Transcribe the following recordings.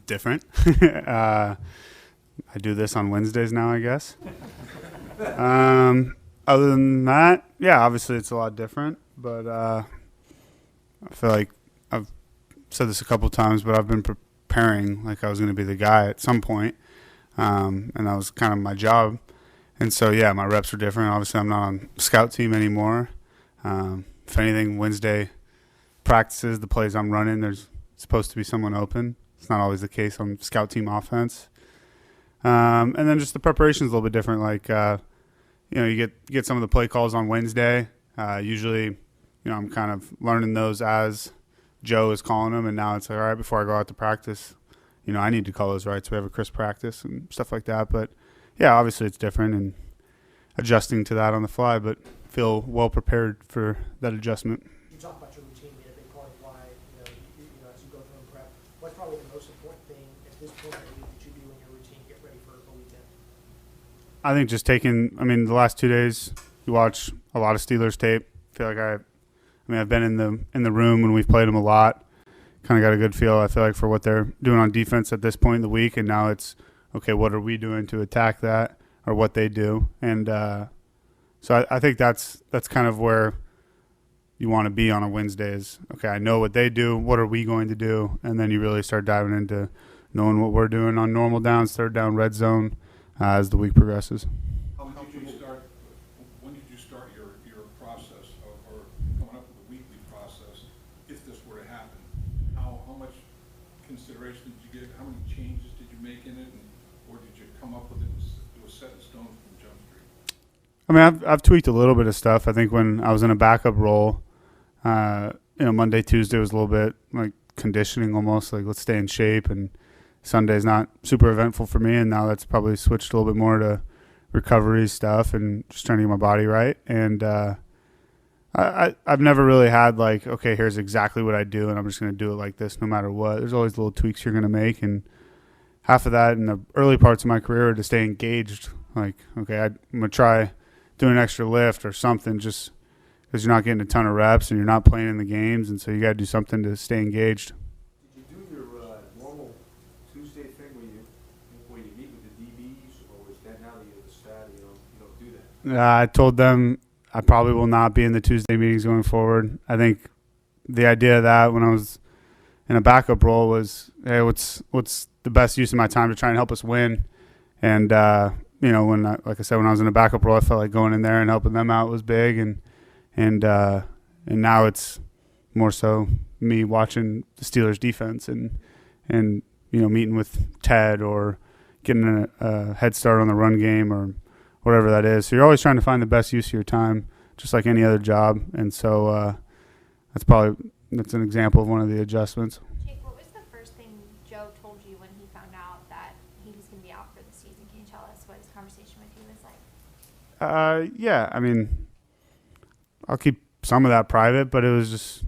Different. I do this on Wednesdays now, I guess. Other than that, yeah, obviously it's a lot different. But I feel like I've said this a couple times, but I've been preparing like I was going to be the guy at some point, and that was kind of my job. And so, yeah, my reps are different. Obviously, I'm not on the scout team anymore. If anything, Wednesday practices, the plays I'm running, there's supposed to be someone open. It's not always the case on scout team offense. And then just the preparation is a little bit different. Like, you get some of the play calls on Wednesday. Usually, I'm kind of learning those as Joe is calling them. And now it's like, all right, before I go out to practice, I need to call those right so we have a crisp practice and stuff like that. But, yeah, obviously it's different and adjusting to that on the fly, but feel well prepared for that adjustment. You talk about your routine being a big part of why, as you go through and prep. What's probably the most important thing at this point that you do in your routine to get ready for a weekend? I think just the last 2 days, you watch a lot of Steelers tape. I feel like I've been in the room when we've played them a lot. Kind of got a good feel, I feel like, for what they're doing on defense at this point in the week, and now it's, okay, what are we doing to attack that or what they do? And so I think that's kind of where you want to be on a Wednesday is, okay, I know what they do, what are we going to do? And then you really start diving into knowing what we're doing on normal downs, third down, red zone as the week progresses. When did you start your process or coming up with a weekly process if this were to happen? How much consideration did you give? How many changes did you make in it? Or did you come up with it was set in stone from Jump Street? I've tweaked a little bit of stuff. I think when I was in a backup role, Monday, Tuesday was a little bit like conditioning almost, like let's stay in shape, and Sunday's not super eventful for me, and now that's probably switched a little bit more to recovery stuff and just trying to get my body right. And I've never really had like, okay, here's exactly what I do, and I'm just going to do it like this no matter what. There's always little tweaks you're going to make, and half of that in the early parts of my career are to stay engaged. Like, okay, I'm going to try doing an extra lift or something just because you're not getting a ton of reps and you're not playing in the games, and so you got to do something to stay engaged. Did you do your normal Tuesday thing where you meet with the DBs, or was that now that you're the stat, you don't do that? I told them I probably will not be in the Tuesday meetings going forward. I think the idea of that when I was in a backup role was, hey, what's the best use of my time to try and help us win? And when I was in a backup role, I felt like going in there and helping them out was big, and now it's more so me watching the Steelers defense and meeting with Ted or getting a head start on the run game or whatever that is. So you're always trying to find the best use of your time, just like any other job. And so that's an example of one of the adjustments. Jake, what was the first thing Joe told you when he found out that he was going to be out for the season? Can you tell us what his conversation with you was like? Yeah, I'll keep some of that private, but it was just,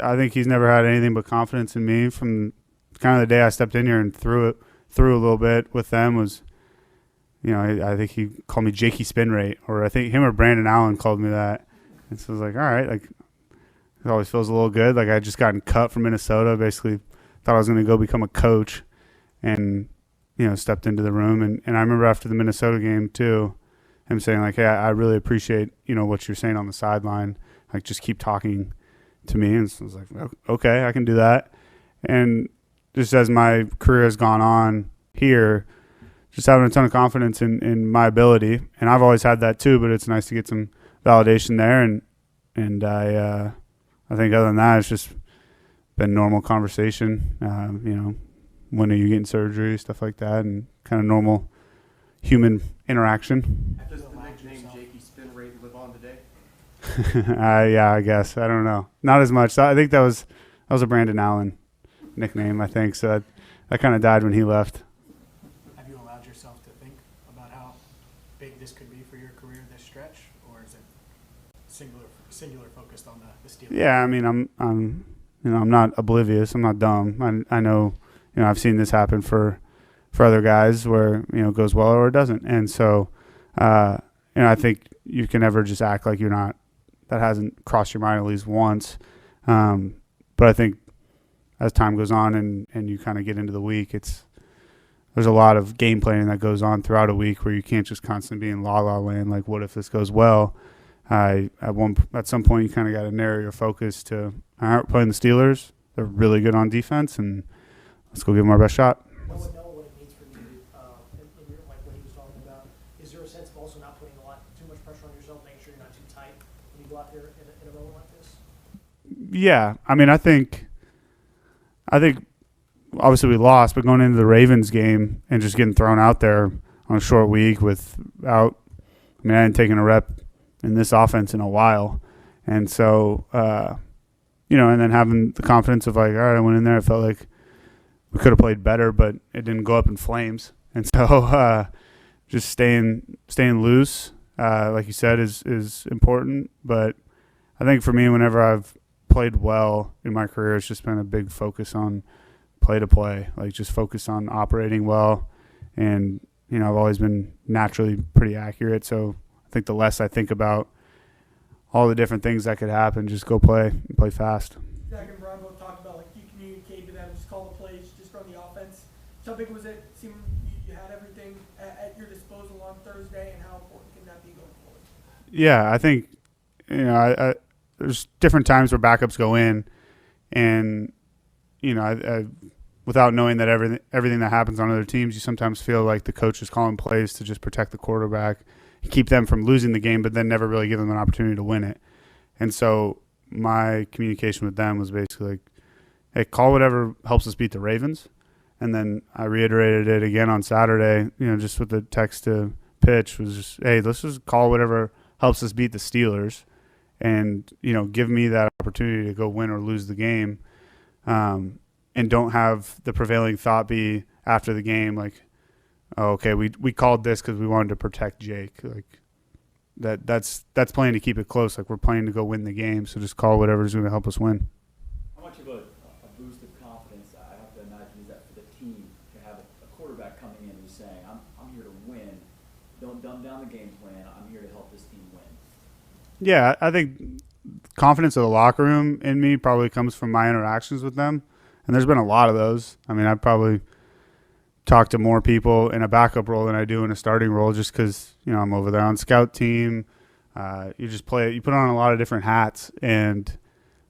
I think he's never had anything but confidence in me from kind of the day I stepped in here and threw a little bit with them was, I think he called me Jakey spin rate, or I think him or Brandon Allen called me that. And so I was like, all right, like it always feels a little good. Like I just gotten cut from Minnesota, basically thought I was going to go become a coach and, stepped into the room. And I remember after the Minnesota game too, him saying like, hey, I really appreciate, what you're saying on the sideline. Like just keep talking to me. And so I was like, okay, I can do that. And just as my career has gone on here, just having a ton of confidence in my ability. And I've always had that too, but it's nice to get some validation there. And I think other than that, it's just been normal conversation, when are you getting surgery, stuff like that, and kind of normal human interaction. Does the nickname Jakey spin rate live on today? Yeah, I guess. I don't know. Not as much. I think that was a Brandon Allen nickname, I think. So that kind of died when he left. Have you allowed yourself to think about how big this could be for your career this stretch, or is it singular focused on the Steelers? Yeah, I'm not oblivious. I'm not dumb. I know, I've seen this happen for other guys where, it goes well or it doesn't. And so, I think you can never just act like you're not, that hasn't crossed your mind at least once. But I think, as time goes on and you kind of get into the week, there's a lot of game planning that goes on throughout a week where you can't just constantly be in la-la land, like what if this goes well? At some point you kind of got to narrow your focus to, all right, we're playing the Steelers. They're really good on defense, and let's go give them our best shot. I would know what it means for you, like what he was talking about. Is there a sense of also not putting too much pressure on yourself, making sure you're not too tight when you go out there in a moment like this? Yeah, I mean, I think obviously we lost, but going into the Ravens game and just getting thrown out there on a short week I hadn't taken a rep in this offense in a while. And so, and then having the confidence of like, all right, I went in there, I felt like we could have played better, but it didn't go up in flames. And so just staying loose, like you said, is important. But I think for me, whenever I've played well in my career, it's just been a big focus on play to play, like just focus on operating well. And, I've always been naturally pretty accurate. So I think the less I think about all the different things that could happen, just go play and play fast. Jack and Brian both talked about, like, you communicate to them, just call the plays, just run the offense. How big was it? Seemed you had everything at your disposal on Thursday, and how important can that be going forward? Yeah, I think, there's different times where backups go in, and, I without knowing that everything that happens on other teams, you sometimes feel like the coach is calling plays to just protect the quarterback, keep them from losing the game, but then never really give them an opportunity to win it. And so my communication with them was basically like, hey, call whatever helps us beat the Ravens. And then I reiterated it again on Saturday, just with the text to pitch was just, hey, let's just call whatever helps us beat the Steelers and, give me that opportunity to go win or lose the game. And don't have the prevailing thought be after the game like, oh, okay, we called this because we wanted to protect Jake. Like that's playing to keep it close. Like we're playing to go win the game, so just call whatever's going to help us win. How much of a boost of confidence I have to imagine is that for the team to have a quarterback coming in who's saying, I'm here to win. Don't dumb down the game plan. I'm here to help this team win. Yeah, I think confidence of the locker room in me probably comes from my interactions with them. And there's been a lot of those. I mean, I probably talk to more people in a backup role than I do in a starting role just because, I'm over there on scout team. You put on a lot of different hats. And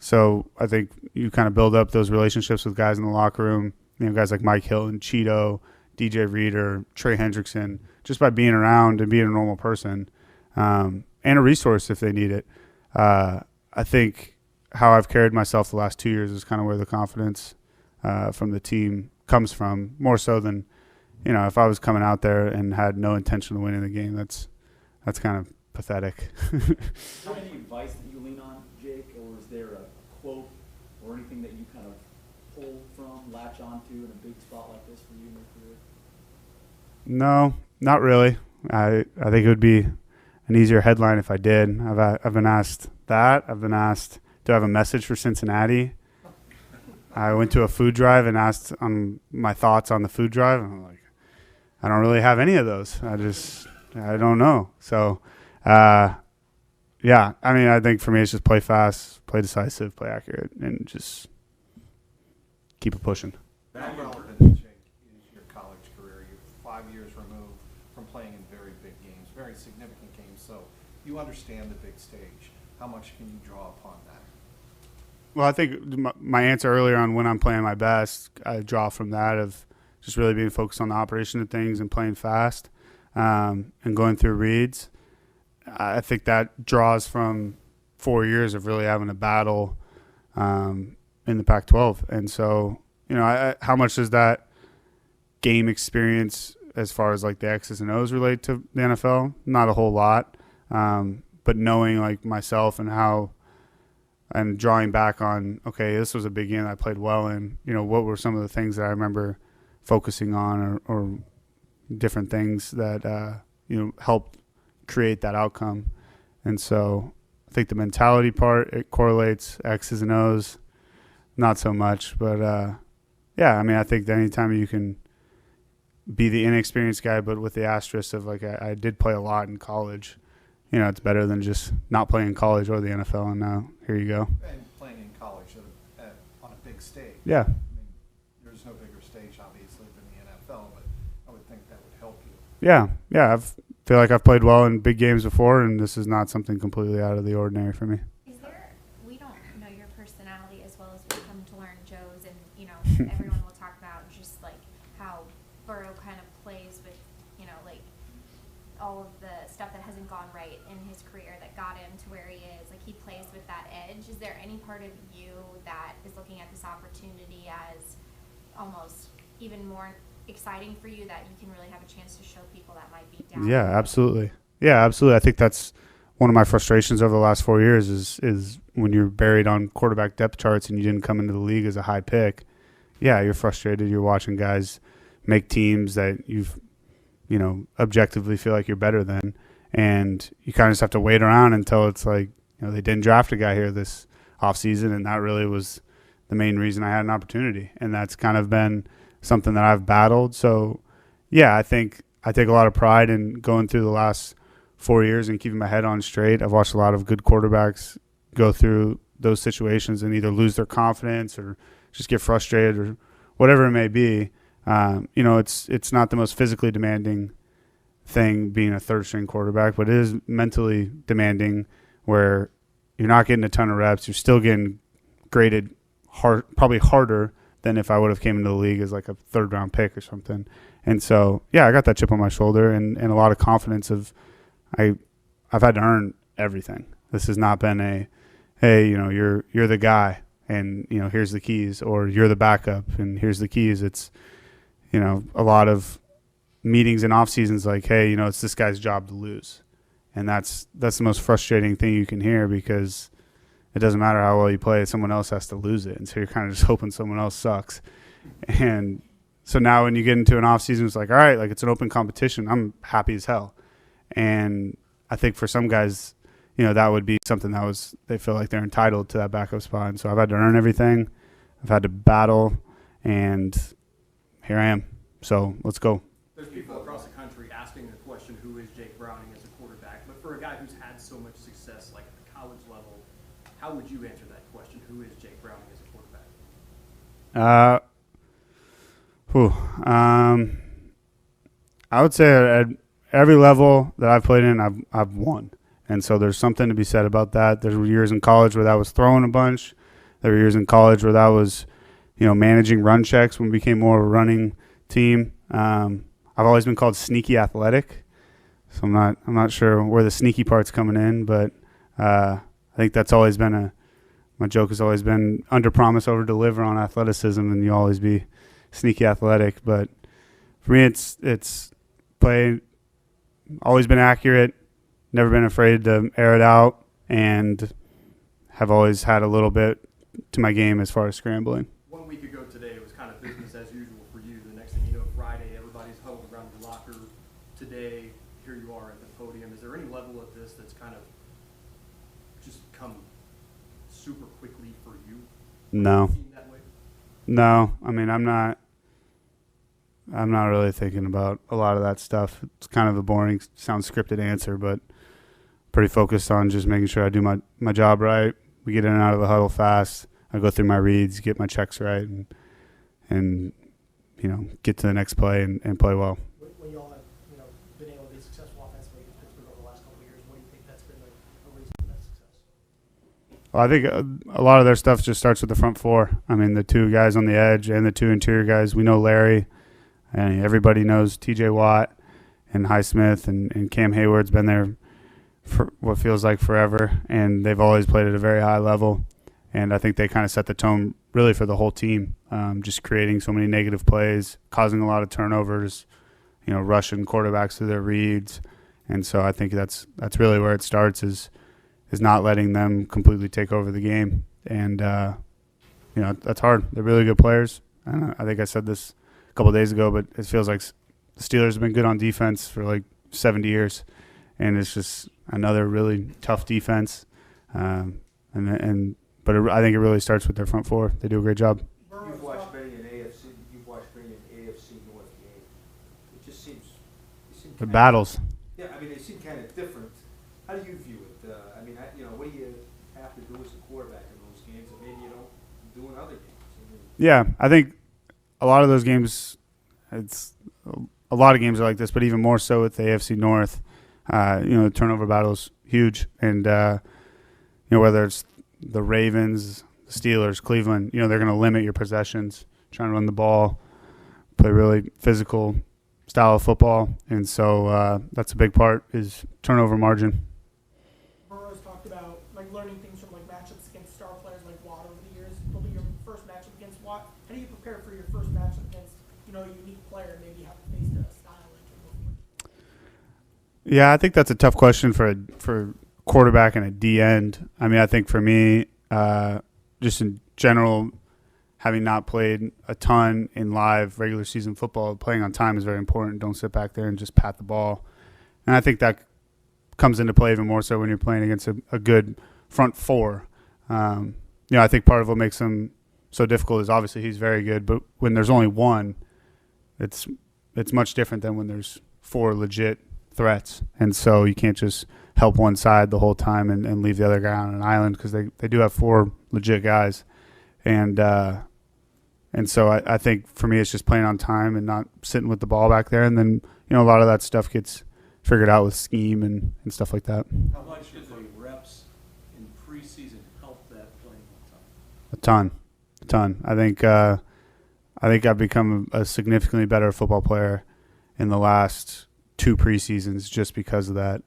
so I think you kind of build up those relationships with guys in the locker room, guys like Mike Hill and Cheeto, DJ Reader, Trey Hendrickson, just by being around and being a normal person and a resource if they need it. I think how I've carried myself the last 2 years is kind of where the confidence from the team comes from, more so than, if I was coming out there and had no intention of winning the game, that's kind of pathetic. Is there any advice that you lean on, Jake, or is there a quote or anything that you kind of pull from, latch onto in a big spot like this for you in your career? No, not really. I think it would be an easier headline if I did. I've been asked that. I've been asked, do I have a message for Cincinnati? I went to a food drive and asked on my thoughts on the food drive. And I'm like, I don't really have any of those. I don't know. So, I think for me it's just play fast, play decisive, play accurate, and just keep it pushing. How relevant, Jake, is your college career? You're 5 years removed from playing in very big games, very significant games, so you understand the big stage. How much can you draw upon that? Well, I think my answer earlier on when I'm playing my best, I draw from that of just really being focused on the operation of things and playing fast and going through reads. I think that draws from 4 years of really having a battle in the Pac-12. And so, how much does that game experience as far as like the X's and O's relate to the NFL? Not a whole lot. But knowing like myself and how and drawing back on, okay, this was a big game I played well in, what were some of the things that I remember focusing on or different things that, helped create that outcome. And so I think the mentality part, it correlates. X's and O's, not so much. But, I think that anytime you can be the inexperienced guy, but with the asterisk of like I did play a lot in college, it's better than just not playing college or the NFL, and now here you go. And playing in college on a big big stage. Yeah. I mean, there's no bigger stage, obviously, than the NFL, but I would think that would help you. Yeah. I feel like I've played well in big games before, and this is not something completely out of the ordinary for me. Is there, we don't know your personality as well as we've come to learn Joe's, and, you know, everyone will talk about just like how Burrow kind of plays with, you know, like all of the stuff that hasn't gone right in his career that got him to where he is. Like, he plays with that edge. Is there any part of you that is looking at this opportunity as almost even more exciting for you, that you can really have a chance to show people that might be down? Yeah, absolutely. I think that's one of my frustrations over the last 4 years is when you're buried on quarterback depth charts and you didn't come into the league as a high pick. Yeah, you're frustrated. You're watching guys make teams that objectively feel like you're better than, and you kind of just have to wait around until it's like, they didn't draft a guy here this offseason, and that really was the main reason I had an opportunity. And that's kind of been something that I've battled. So, yeah, I think I take a lot of pride in going through the last 4 years and keeping my head on straight. I've watched a lot of good quarterbacks go through those situations and either lose their confidence or just get frustrated or whatever it may be. It's not the most physically demanding thing being a third-string quarterback, but it is mentally demanding where you're not getting a ton of reps. You're still getting graded probably harder than if I would have came into the league as like a third-round pick or something. And so, yeah, I got that chip on my shoulder and a lot of confidence of I've had to earn everything. This has not been hey, you're the guy and, here's the keys, or you're the backup and here's the keys. It's, a lot of meetings in off seasons like, hey, it's this guy's job to lose. And that's the most frustrating thing you can hear, because it doesn't matter how well you play, someone else has to lose it. And so you're kind of just hoping someone else sucks. And so now when you get into an off season, it's like, all right, like it's an open competition. I'm happy as hell. And I think for some guys, that would be something they feel like they're entitled to that backup spot. And so I've had to earn everything. I've had to battle, and here I am. So let's go. There's people across the country asking the question, who is Jake Browning as a quarterback? But for a guy who's had so much success, like at the college level, how would you answer that question? Who is Jake Browning as a quarterback? I would say at every level that I've played in, I've won. And so there's something to be said about that. There were years in college where that was throwing a bunch. There were years in college where that was, managing run checks when we became more of a running team. I've always been called sneaky athletic. So I'm not sure where the sneaky part's coming in, but I think that's always been my joke has always been under promise, over deliver on athleticism, and you always be sneaky athletic. But for me, it's play, always been accurate, never been afraid to air it out, and have always had a little bit to my game as far as scrambling. 1 week ago today, it was kind of business as usual for you. The next thing you know, Friday, everybody's huddled around the locker. Today, here you are at the podium. Is there any level of this that's kind of just come super quickly for you? No. Seem that way? No. I mean, I'm not really thinking about a lot of that stuff. It's kind of a boring, sounds scripted answer, but pretty focused on just making sure I do my job right. We get in and out of the huddle fast. I go through my reads, get my checks right, and get to the next play and play well. When you all have been able to be successful offensively against Pittsburgh over the last couple of years, what do you think that's been like a reason for that success? Well, I think a lot of their stuff just starts with the front four. I mean, the two guys on the edge and the two interior guys. We know Larry, and everybody knows T.J. Watt and Highsmith, and Cam Hayward's been there for what feels like forever, and they've always played at a very high level. And I think they kind of set the tone really for the whole team, just creating so many negative plays, causing a lot of turnovers, rushing quarterbacks through their reads. And so I think that's really where it starts is not letting them completely take over the game. And, that's hard. They're really good players. And I think I said this a couple of days ago, but it feels like the Steelers have been good on defense for like 70 years. And it's just another really tough defense. But I think it really starts with their front four. They do a great job. You've watched many an AFC North game. It just seems The battles. Yeah, I mean, they seem kind of different. How do you view it? What do you have to do as a quarterback in those games that maybe you don't do in other games? I mean, Yeah, I think a lot of those games, it's a lot of games are like this, but even more so with the AFC North. The turnover battle is huge, and whether it's the Ravens, the Steelers, Cleveland, they're going to limit your possessions, trying to run the ball, play really physical style of football, and so that's a big part is turnover margin. Burrow's talked about learning things from matchups against star players like Watt over the years. It'll be your first matchup against Watt. How do you prepare for your first matchup against a unique player, and maybe haven't faced a style like him before? Yeah, I think that's a tough question for quarterback and a D end. I mean, I think for me, just in general, having not played a ton in live regular season football, playing on time is very important. Don't sit back there and just pat the ball. And I think that comes into play even more so when you're playing against a good front four. I think part of what makes him so difficult is obviously he's very good, but when there's only one, it's much different than when there's four legit threats. And so you can't just help one side the whole time and leave the other guy on an island, because they do have four legit guys. And so I think for me it's just playing on time and not sitting with the ball back there. And then, a lot of that stuff gets figured out with scheme and stuff like that. How much did the reps in preseason help that playing time? A ton. I think I've become a significantly better football player in the last 2 preseasons just because of that.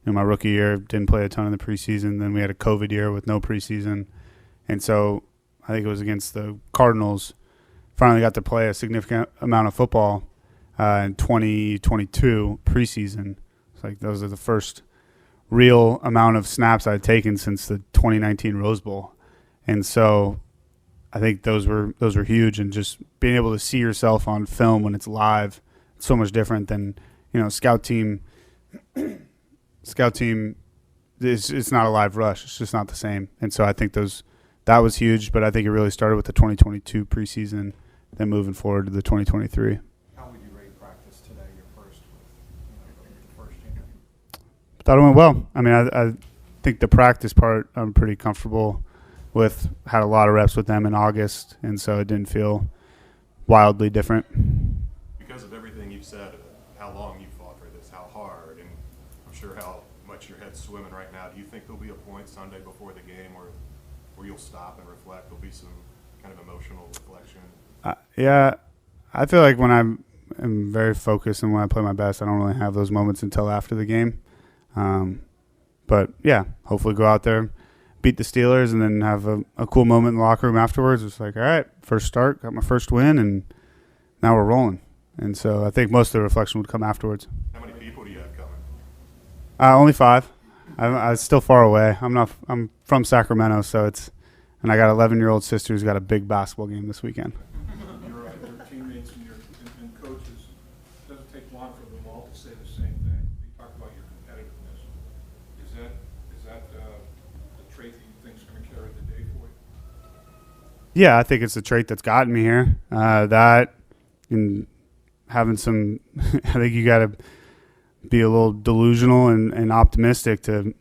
My rookie year, didn't play a ton in the preseason. Then we had a COVID year with no preseason. And so I think it was against the Cardinals, finally got to play a significant amount of football in 2022 preseason. It's like those are the first real amount of snaps I'd taken since the 2019 Rose Bowl. And so I think those were huge, and just being able to see yourself on film when it's live, it's so much different than, scout team. Scout team, it's not a live rush. It's just not the same. And so I think that was huge, but I think it really started with the 2022 preseason, then moving forward to the 2023. How would you rate practice today, your first team? Thought it went well. I mean, I think the practice part I'm pretty comfortable with. Had a lot of reps with them in August, and so it didn't feel wildly different. Because of everything you've said, how long you fought for this, how hard, and I'm sure how much your head's swimming right now, do you think there'll be a point Sunday before the game where you'll stop and reflect? There'll be some kind of emotional reflection? Yeah, I feel like when I'm very focused and when I play my best, I don't really have those moments until after the game. But, yeah, hopefully go out there, beat the Steelers, and then have a cool moment in the locker room afterwards. It's like, all right, first start, got my first win, and now we're rolling. And so I think most of the reflection would come afterwards. How many people do you have coming? Only 5. I'm still far away. I'm from Sacramento, and I got an 11-year-old sister who's got a big basketball game this weekend. Your teammates and coaches, it doesn't take long for them all to say the same thing. You talk about your competitiveness. Is that the trait that you think is going to carry the day for you? Yeah, I think it's the trait that's gotten me here. That and having some, I think you got to be a little delusional and optimistic to,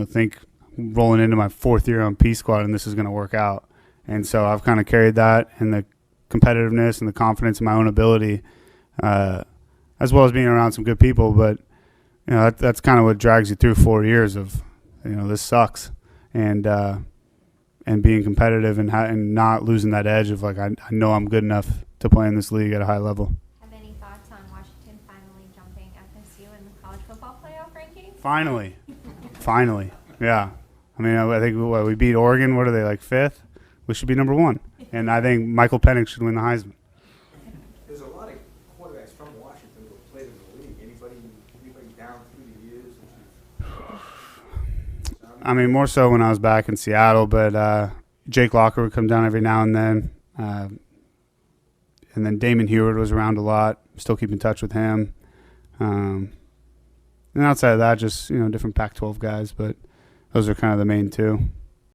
think rolling into my 4th year on P Squad and this is going to work out. And so I've kind of carried that and the competitiveness and the confidence in my own ability, as well as being around some good people. But, that's kind of what drags you through 4 years of, this sucks. And being competitive and not losing that edge of I know I'm good enough to play in this league at a high level. Have any thoughts on Washington finally jumping FSU in the college football playoff rankings? Finally. Yeah. I mean, I think we beat Oregon. What are they, 5th? We should be number 1. And I think Michael Penix should win the Heisman. There's a lot of quarterbacks from Washington who have played in the league. Anybody down through the years? I mean, more so when I was back in Seattle, but Jake Locker would come down every now and then. And then Damon Heward was around a lot. Still keep in touch with him. And outside of that, just, different Pac-12 guys, but those are kind of the main 2.